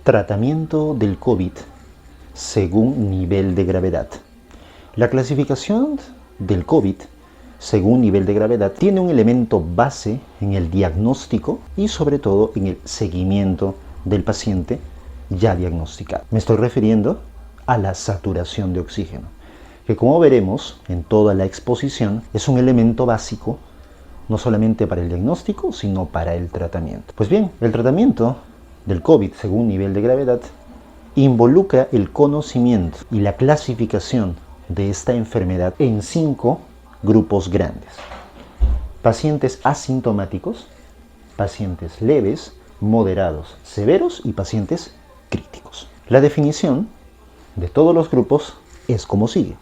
Tratamiento del COVID según nivel de gravedad. La clasificación del COVID según nivel de gravedad tiene un elemento base en el diagnóstico y sobre todo en el seguimiento del paciente ya diagnosticado. Me estoy refiriendo a la saturación de oxígeno, que como veremos en toda la exposición es un elemento básico no solamente para el diagnóstico, sino para el tratamiento. Pues bien, el tratamiento del COVID según nivel de gravedad involucra el conocimiento y la clasificación de esta enfermedad en 5 grupos grandes: pacientes asintomáticos, pacientes leves, moderados, severos y pacientes críticos. La definición de todos los grupos es como sigue.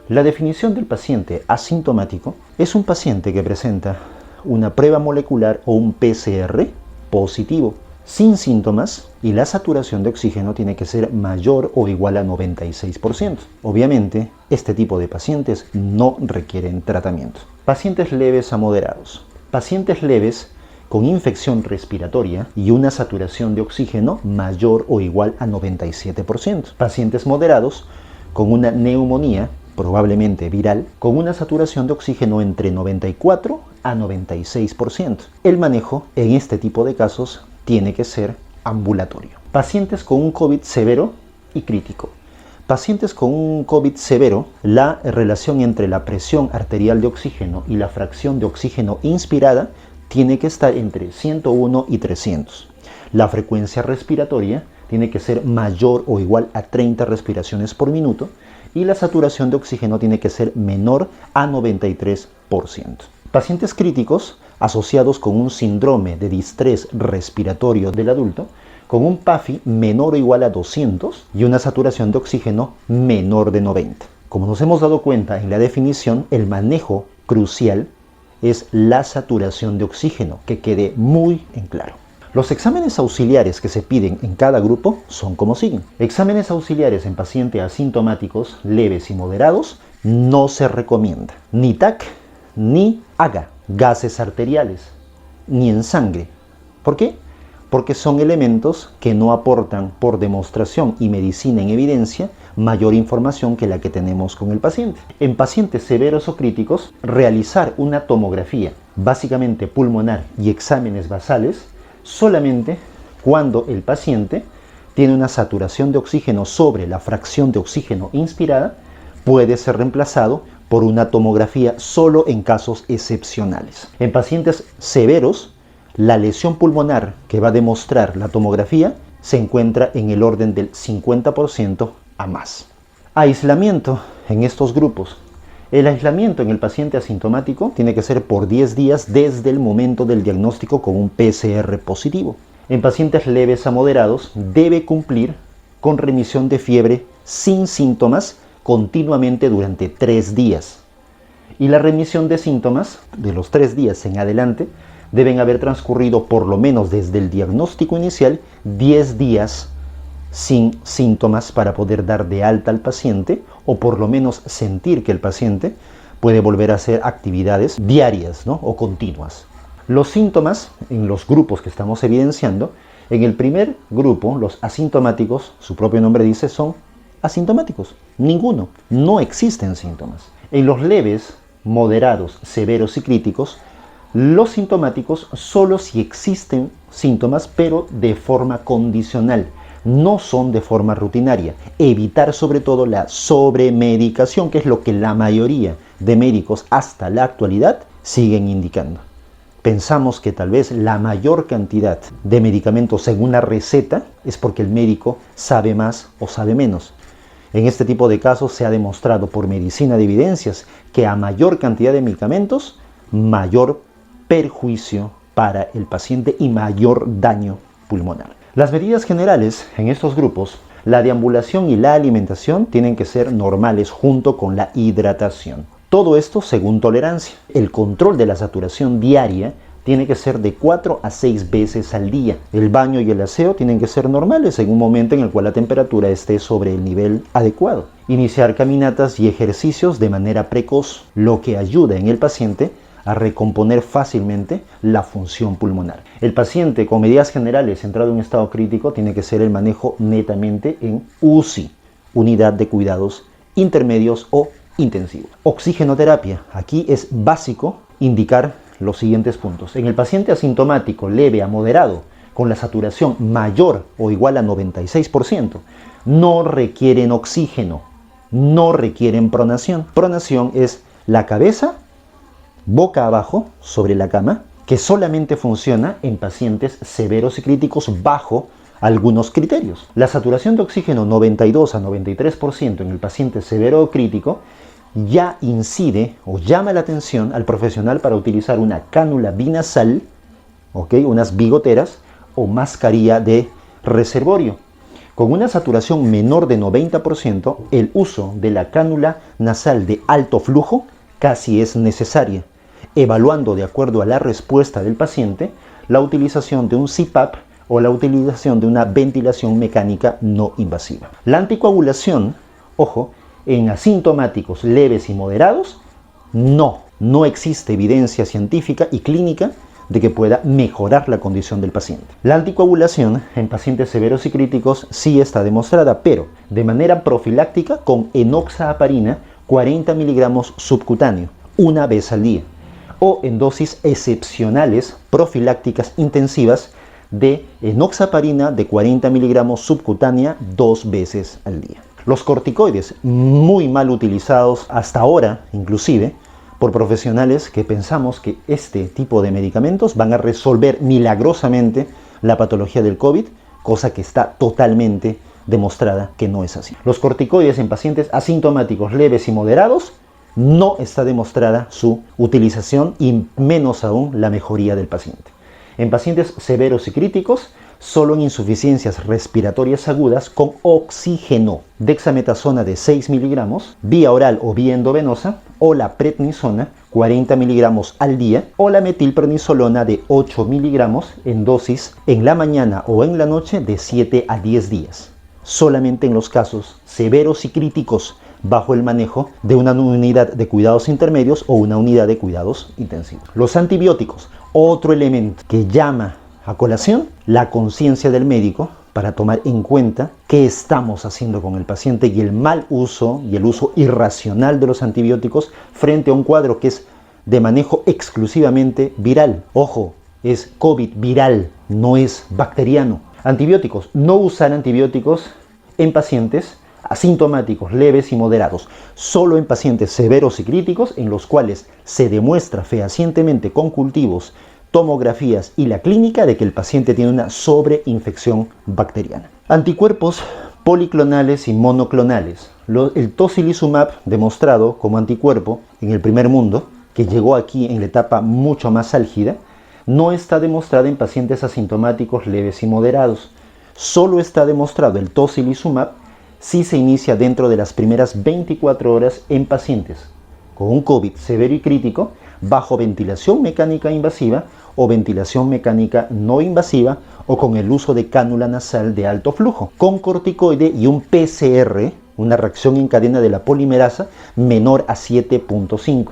La definición del paciente asintomático es un paciente que presenta una prueba molecular o un PCR positivo, sin síntomas, y la saturación de oxígeno tiene que ser mayor o igual a 96%. Obviamente, este tipo de pacientes no requieren tratamiento. Pacientes leves a moderados. Pacientes leves con infección respiratoria y una saturación de oxígeno mayor o igual a 97%. Pacientes moderados con una neumonía, probablemente viral, con una saturación de oxígeno entre 94 a 96%. El manejo en este tipo de casos tiene que ser ambulatorio. Pacientes con un COVID severo y crítico. Pacientes con un COVID severo, la relación entre la presión arterial de oxígeno y la fracción de oxígeno inspirada tiene que estar entre 101 y 300. La frecuencia respiratoria tiene que ser mayor o igual a 30 respiraciones por minuto y la saturación de oxígeno tiene que ser menor a 93%. Pacientes críticos asociados con un síndrome de distrés respiratorio del adulto, con un PAFI menor o igual a 200 y una saturación de oxígeno menor de 90. Como nos hemos dado cuenta en la definición, el manejo crucial es la saturación de oxígeno, que quede muy en claro. Los exámenes auxiliares que se piden en cada grupo son como siguen. Exámenes auxiliares en pacientes asintomáticos, leves y moderados no se recomienda. Ni TAC, ni AGA, gases arteriales, ni en sangre. ¿Por qué? Porque son elementos que no aportan por demostración y medicina en evidencia mayor información que la que tenemos con el paciente. En pacientes severos o críticos, realizar una tomografía, básicamente pulmonar, y exámenes basales solamente cuando el paciente tiene una saturación de oxígeno sobre la fracción de oxígeno inspirada, puede ser reemplazado por una tomografía solo en casos excepcionales. En pacientes severos, la lesión pulmonar que va a demostrar la tomografía se encuentra en el orden del 50% a más. Aislamiento en estos grupos. El aislamiento en el paciente asintomático tiene que ser por 10 días desde el momento del diagnóstico con un PCR positivo. En pacientes leves a moderados debe cumplir con remisión de fiebre sin síntomas continuamente durante 3 días. Y la remisión de síntomas de los 3 días en adelante deben haber transcurrido por lo menos desde el diagnóstico inicial 10 días sin síntomas para poder dar de alta al paciente, o por lo menos sentir que el paciente puede volver a hacer actividades diarias, ¿no? O continuas. Los síntomas en los grupos que estamos evidenciando, en el primer grupo, los asintomáticos, su propio nombre dice, son asintomáticos. Ninguno, no existen síntomas. En los leves, moderados, severos y críticos, los sintomáticos solo si existen síntomas, pero de forma condicional. No son de forma rutinaria. Evitar sobre todo la sobremedicación, que es lo que la mayoría de médicos hasta la actualidad siguen indicando. Pensamos que tal vez la mayor cantidad de medicamentos en una receta es porque el médico sabe más o sabe menos. En este tipo de casos se ha demostrado por medicina de evidencias que a mayor cantidad de medicamentos, mayor perjuicio para el paciente y mayor daño pulmonar. Las medidas generales en estos grupos, la deambulación y la alimentación tienen que ser normales junto con la hidratación. Todo esto según tolerancia. El control de la saturación diaria tiene que ser de 4 a 6 veces al día. El baño y el aseo tienen que ser normales en un momento en el cual la temperatura esté sobre el nivel adecuado. Iniciar caminatas y ejercicios de manera precoz, lo que ayuda en el paciente a recomponer fácilmente la función pulmonar. El paciente con medidas generales entrado en un estado crítico tiene que ser el manejo netamente en UCI, unidad de cuidados intermedios o intensivos. Oxigenoterapia. Aquí es básico indicar los siguientes puntos. En el paciente asintomático leve a moderado con la saturación mayor o igual a 96%, no requieren oxígeno, no requieren pronación. Pronación es la cabeza boca abajo sobre la cama, que solamente funciona en pacientes severos y críticos bajo algunos criterios. La saturación de oxígeno 92 a 93% en el paciente severo o crítico ya incide o llama la atención al profesional para utilizar una cánula binasal, unas bigoteras o mascarilla de reservorio. Con una saturación menor de 90%, el uso de la cánula nasal de alto flujo casi es necesaria, evaluando de acuerdo a la respuesta del paciente la utilización de un CPAP o la utilización de una ventilación mecánica no invasiva. La anticoagulación, ojo, en asintomáticos leves y moderados, no existe evidencia científica y clínica de que pueda mejorar la condición del paciente. La anticoagulación en pacientes severos y críticos sí está demostrada, pero de manera profiláctica con enoxaparina 40 miligramos subcutáneo, una vez al día, o en dosis excepcionales profilácticas intensivas de enoxaparina de 40 miligramos subcutánea 2 veces al día. Los corticoides, muy mal utilizados hasta ahora, inclusive, por profesionales que pensamos que este tipo de medicamentos van a resolver milagrosamente la patología del COVID, cosa que está totalmente demostrada que no es así. Los corticoides en pacientes asintomáticos leves y moderados no está demostrada su utilización y menos aún la mejoría del paciente. En pacientes severos y críticos, solo en insuficiencias respiratorias agudas con oxígeno, dexametasona de 6 miligramos, vía oral o vía endovenosa, o la prednisona 40 miligramos al día, o la metilprednisolona de 8 miligramos en dosis en la mañana o en la noche de 7 a 10 días. Solamente en los casos severos y críticos bajo el manejo de una unidad de cuidados intermedios o una unidad de cuidados intensivos. Los antibióticos, otro elemento que llama a colación la conciencia del médico para tomar en cuenta qué estamos haciendo con el paciente y el mal uso y el uso irracional de los antibióticos frente a un cuadro que es de manejo exclusivamente viral. Ojo, es COVID viral, no es bacteriano. Antibióticos, no usar antibióticos en pacientes asintomáticos, leves y moderados, solo en pacientes severos y críticos en los cuales se demuestra fehacientemente con cultivos, tomografías y la clínica de que el paciente tiene una sobreinfección bacteriana. Anticuerpos policlonales y monoclonales. El tocilizumab, demostrado como anticuerpo en el primer mundo, que llegó aquí en la etapa mucho más álgida, no está demostrado en pacientes asintomáticos leves y moderados. Solo está demostrado el tocilizumab si se inicia dentro de las primeras 24 horas en pacientes con un COVID severo y crítico bajo ventilación mecánica invasiva o ventilación mecánica no invasiva o con el uso de cánula nasal de alto flujo, con corticoide y un PCR, una reacción en cadena de la polimerasa menor a 7.5.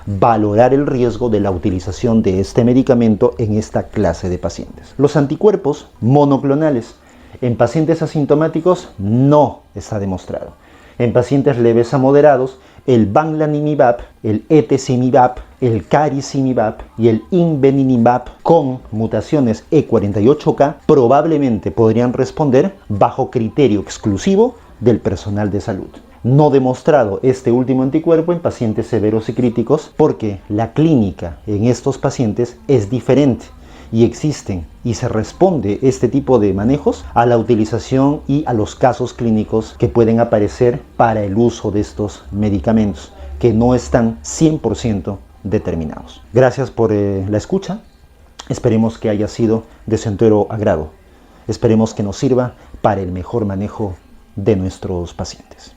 Valorar el riesgo de la utilización de este medicamento en esta clase de pacientes. Los anticuerpos monoclonales en pacientes asintomáticos no está demostrado. En pacientes leves a moderados, el bamlanivimab, el etesivimab, el caricimab y el invenimab con mutaciones E48K probablemente podrían responder bajo criterio exclusivo del personal de salud. No demostrado este último anticuerpo en pacientes severos y críticos porque la clínica en estos pacientes es diferente y existen y se responde este tipo de manejos a la utilización y a los casos clínicos que pueden aparecer para el uso de estos medicamentos que no están 100% determinados. Gracias por la escucha. Esperemos que haya sido de su entero agrado. Esperemos que nos sirva para el mejor manejo de nuestros pacientes.